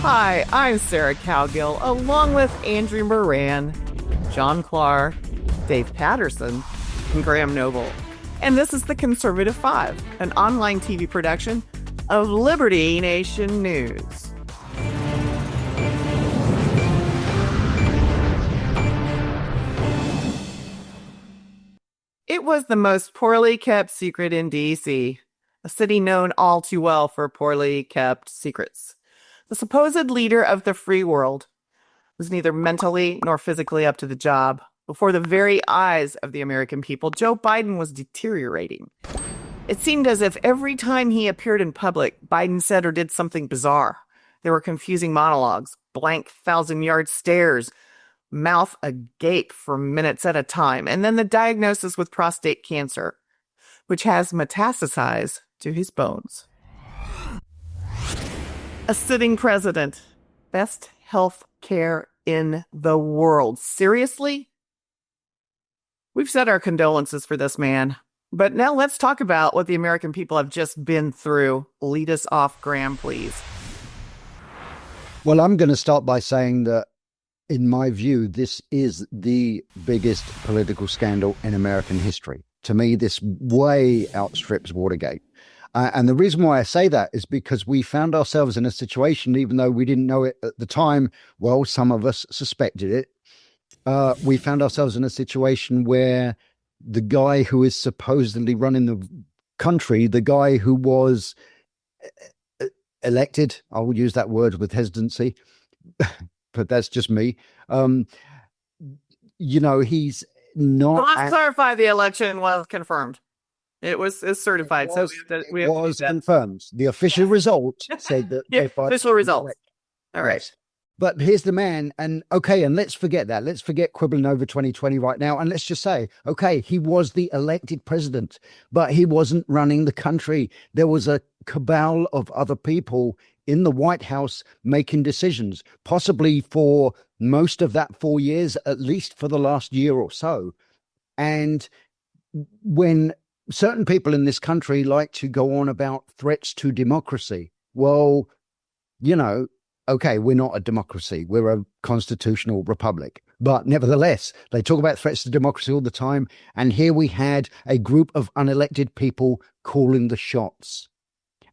Hi, I'm Sarah Cowgill, along with Andrew Moran, John Clark, Dave Patterson, and Graham Noble. And this is The Conservative Five, an online TV production of Liberty Nation News. It was the most poorly kept secret in D.C., a city known all too well for poorly kept secrets. The supposed leader of the free world was neither mentally nor physically up to the job. Before the very eyes of the American people, Joe Biden was deteriorating. It seemed as if every time he appeared in public, Biden said or did something bizarre. There were confusing monologues, blank thousand-yard stares, mouth agape for minutes at a time, and then the diagnosis with prostate cancer, which has metastasized to his bones. A sitting president. Best health care in the world. Seriously? We've said our condolences for this man. But now let's talk about what the American people have just been through. Lead us off, Graham, please. Well, I'm going to start by saying that, in my view, this is the biggest political scandal in American history. To me, this way outstrips Watergate. And the reason why I say that is because we found ourselves in a situation, even though we didn't know it at the time, well, some of us suspected it. We found ourselves in a situation where the guy who is supposedly running the country, the guy who was elected, I will use that word with hesitancy, but that's just me. He's not. Let's clarify, the election was confirmed. It's certified. It was confirmed. The official result said that. Yeah, official result. All right. But here's the man, and let's forget that. Let's forget quibbling over 2020 right now, and let's just say, okay, he was the elected president, but he wasn't running the country. There was a cabal of other people in the White House making decisions, possibly for most of that 4 years, at least for the last year or so. And when certain people in this country like to go on about threats to democracy, well, okay, we're not a democracy. We're a constitutional republic. But nevertheless, they talk about threats to democracy all the time. And here we had a group of unelected people calling the shots.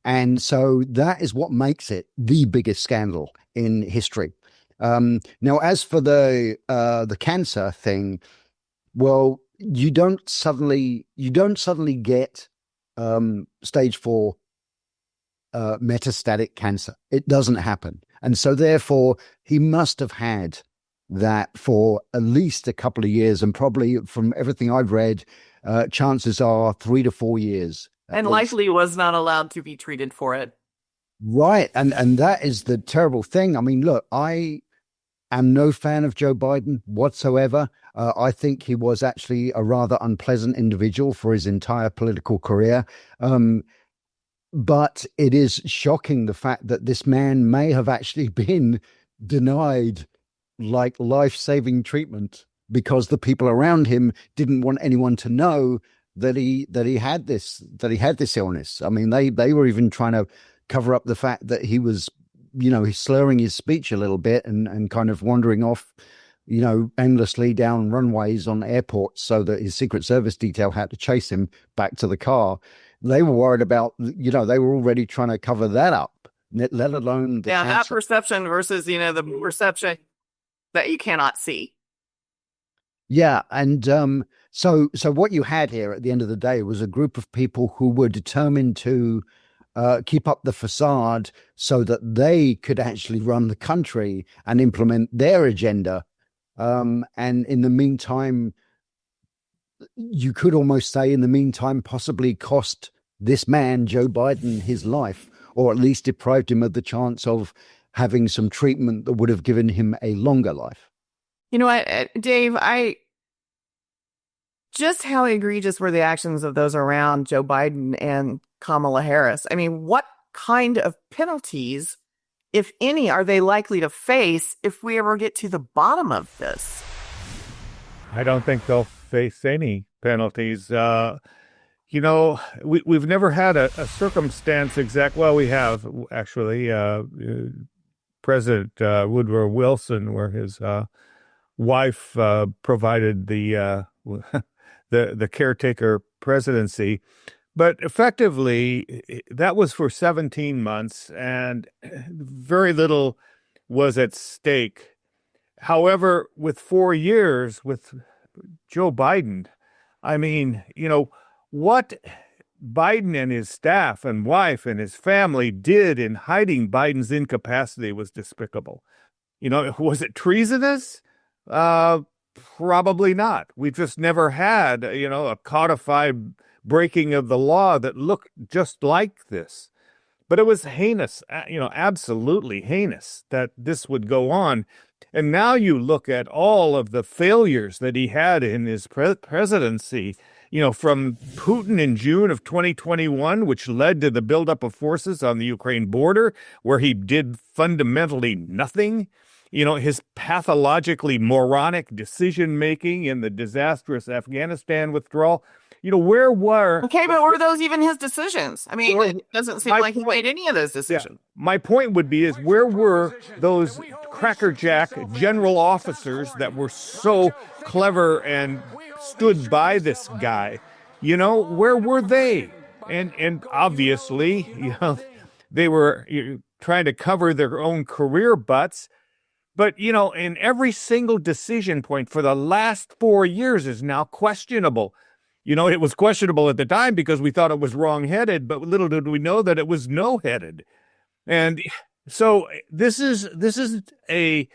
And so that is what makes it the biggest scandal in history. Now, as for the cancer thing, well, you don't suddenly get stage 4 metastatic cancer. It doesn't happen. And so therefore, he must have had that for at least a couple of years, and probably from everything I've read, chances are 3 to 4 years. And likely was not allowed to be treated for it. Right. And that is the terrible thing. I mean, look, I am no fan of Joe Biden whatsoever. I think he was actually a rather unpleasant individual for his entire political career. But it is shocking the fact that this man may have actually been denied like life-saving treatment because the people around him didn't want anyone to know that he had this illness. I mean, they were even trying to cover up the fact that he was, he's slurring his speech a little bit and kind of wandering off, aimlessly down runways on airports so that his Secret Service detail had to chase him back to the car. They were worried about, they were already trying to cover that up, let alone the cancer. That perception versus, the perception that you cannot see. Yeah. And so what you had here at the end of the day was a group of people who were determined to keep up the facade so that they could actually run the country and implement their agenda. And in the meantime, you could almost say possibly cost this man, Joe Biden, his life, or at least deprived him of the chance of having some treatment that would have given him a longer life. You know what, Dave, just how egregious were the actions of those around Joe Biden and Kamala Harris? I mean, what kind of penalties, if any, are they likely to face if we ever get to the bottom of this? I don't think they'll face any penalties. We've never had a circumstance well, we have actually. President Woodrow Wilson, where his wife provided the the caretaker presidency. But effectively, that was for 17 months, and very little was at stake. However, with 4 years with Joe Biden, I mean, what Biden and his staff and wife and his family did in hiding Biden's incapacity was despicable. Was it treasonous? Probably not. We've just never had, a codified breaking of the law that looked just like this. But it was heinous, absolutely heinous that this would go on. And now you look at all of the failures that he had in his presidency, from Putin in June of 2021, which led to the buildup of forces on the Ukraine border, where he did fundamentally nothing. His pathologically moronic decision-making in the disastrous Afghanistan withdrawal. Where were... Okay, but were those even his decisions? I mean, it doesn't seem like he made any of those decisions. Yeah. My point would be is where were those crackerjack general officers that were so clever and stood by this guy? Where were they? And obviously, they were trying to cover their own career butts. But, in every single decision point for the last 4 years is now questionable. It was questionable at the time because we thought it was wrong-headed, but little did we know that it was no-headed. And so this is a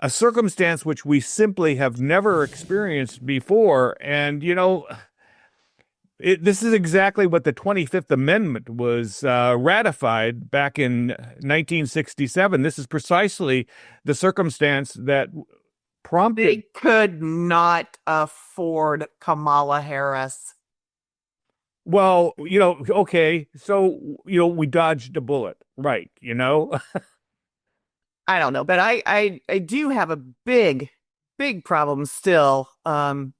circumstance which we simply have never experienced before. And, this is exactly what the 25th Amendment was ratified back in 1967. This is precisely the circumstance that prompted... They could not afford Kamala Harris. Well, okay, so, we dodged a bullet, right, I don't know, but I do have a big problem still. And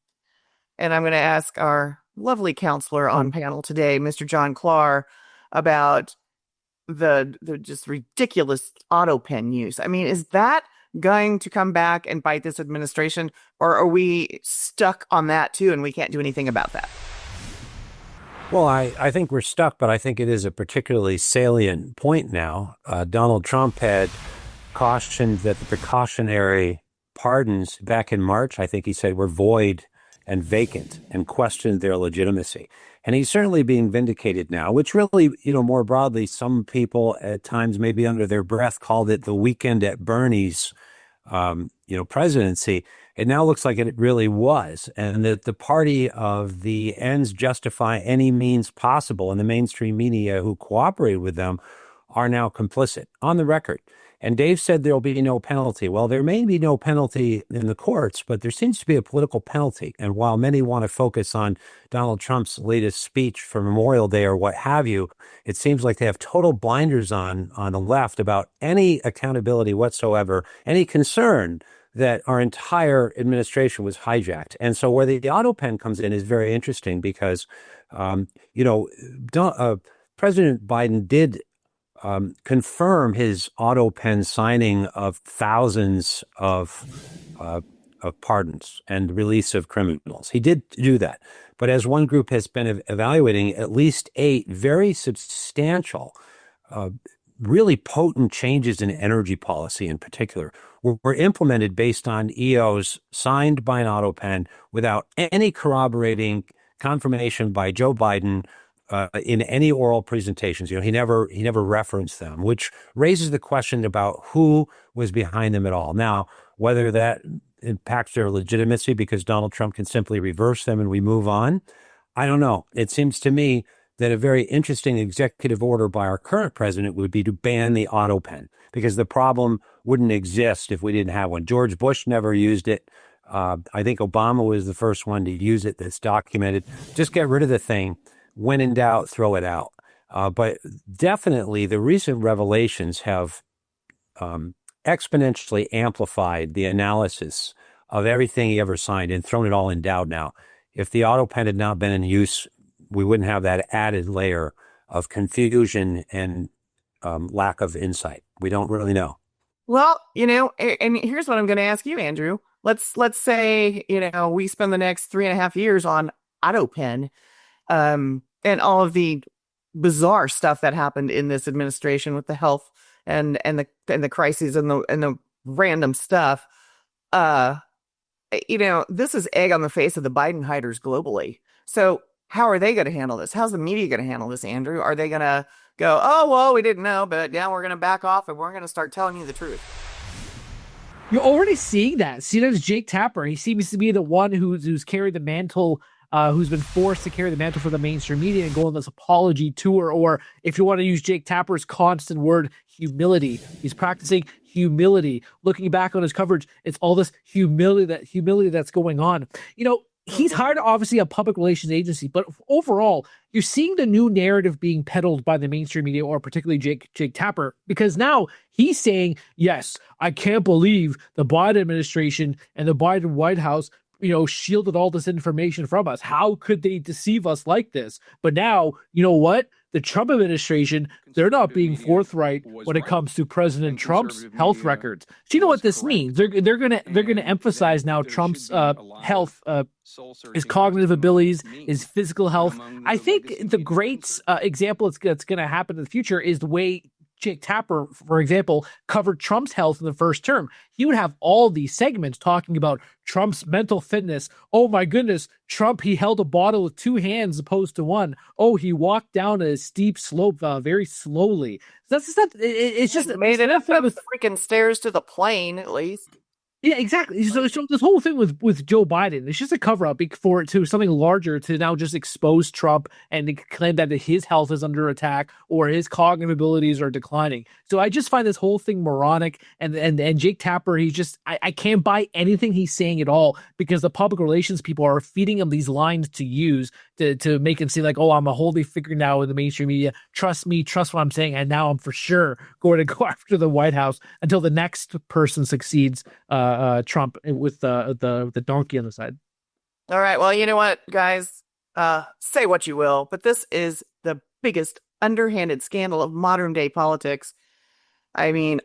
I'm going to ask our lovely counselor on panel today, Mr. John Klar, about the just ridiculous auto pen use. I mean, is that going to come back and bite this administration, or are we stuck on that too and we can't do anything about that? Well, I think we're stuck, but I think it is a particularly salient point now. Donald Trump had cautioned that the precautionary pardons back in March, I think he said, were void and vacant and questioned their legitimacy. And he's certainly being vindicated now, which really, more broadly, some people at times maybe under their breath called it the weekend at Bernie's, presidency. It now looks like it really was, and that the party of the ends justify any means possible, and the mainstream media who cooperate with them are now complicit on the record. And Dave said there'll be no penalty. Well, there may be no penalty in the courts, but there seems to be a political penalty. And while many want to focus on Donald Trump's latest speech for Memorial Day or what have you, it seems like they have total blinders on the left about any accountability whatsoever, any concern that our entire administration was hijacked. And so where the auto pen comes in is very interesting because, President Biden did confirm his auto pen signing of thousands of pardons and release of criminals. He did do that. But as one group has been evaluating, at least 8 very substantial, really potent changes in energy policy in particular were implemented based on EOs signed by an auto pen without any corroborating confirmation by Joe Biden in any oral presentations. He never referenced them, which raises the question about who was behind them at all. Now, whether that impacts their legitimacy because Donald Trump can simply reverse them and we move on, I don't know. It seems to me that a very interesting executive order by our current president would be to ban the auto pen because the problem wouldn't exist if we didn't have one. George Bush never used it. I think Obama was the first one to use it that's documented. Just get rid of the thing. When in doubt, throw it out. But definitely the recent revelations have exponentially amplified the analysis of everything he ever signed and thrown it all in doubt now. If the auto pen had not been in use, we wouldn't have that added layer of confusion and lack of insight. We don't really know. Well, and here's what I'm going to ask you, Andrew. Let's say, we spend the next 3.5 years on AutoPen, and all of the bizarre stuff that happened in this administration with the health and the crises and the random stuff. This is egg on the face of the Biden hiders globally. So how are they going to handle this? How's the media going to handle this, Andrew? Are they going to go, oh, well, we didn't know, but now we're going to back off and we're going to start telling you the truth? You're already seeing that. See, there's Jake Tapper. He seems to be the one who's carried the mantle, who's been forced to carry the mantle for the mainstream media and go on this apology tour. Or if you want to use Jake Tapper's constant word, humility. He's practicing humility. Looking back on his coverage, it's all this humility that's going on. He's hired obviously a public relations agency, but overall, you're seeing the new narrative being peddled by the mainstream media, or particularly Jake Tapper, because now he's saying, yes, I can't believe the Biden administration and the Biden White House, shielded all this information from us. How could they deceive us like this? But now, you know what? The Trump administration, they're not being forthright when it comes to President Trump's health records. So you know what this means? They're gonna emphasize now Trump's health, his cognitive abilities, his physical health. I think the great example that's going to happen in the future is the way Jake Tapper, for example, covered Trump's health in the first term. He would have all these segments talking about Trump's mental fitness. Oh my goodness, Trump, he held a bottle with 2 hands opposed to 1. Oh, he walked down a steep slope very slowly. It's just made it up the freaking stairs to the plane, at least. Yeah, exactly. So this whole thing with Joe Biden, it's just a cover-up for it to something larger, to now just expose Trump and claim that his health is under attack or his cognitive abilities are declining. So I just find this whole thing moronic. And Jake Tapper, I can't buy anything he's saying at all, because the public relations people are feeding him these lines to use to make him seem like, oh, I'm a holy figure now in the mainstream media. Trust me, trust what I'm saying. And now I'm for sure going to go after the White House until the next person succeeds Trump with the donkey on the side. All right. Well, you know what, guys? Say what you will, but this is the biggest underhanded scandal of modern day politics. I mean,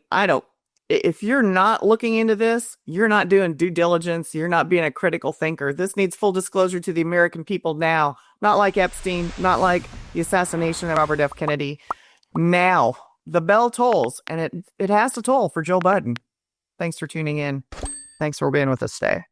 if you're not looking into this, you're not doing due diligence, you're not being a critical thinker. This needs full disclosure to the American people now. Not like Epstein, not like the assassination of Robert F. Kennedy. Now, the bell tolls, and it has to toll for Joe Biden. Thanks for tuning in. Thanks for being with us today.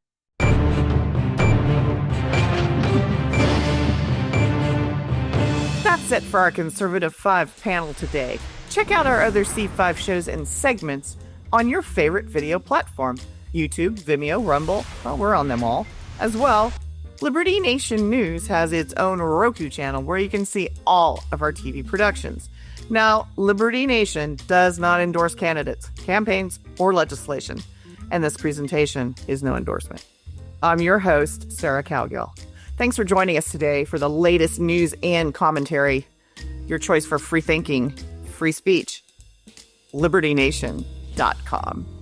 That's it for our Conservative 5 panel today. Check out our other C5 shows and segments on your favorite video platform. YouTube, Vimeo, Rumble, well, we're on them all. As well, Liberty Nation News has its own Roku channel where you can see all of our TV productions. Now, Liberty Nation does not endorse candidates, campaigns, or legislation, and this presentation is no endorsement. I'm your host, Sarah Cowgill. Thanks for joining us today for the latest news and commentary. Your choice for free thinking, free speech, libertynation.com.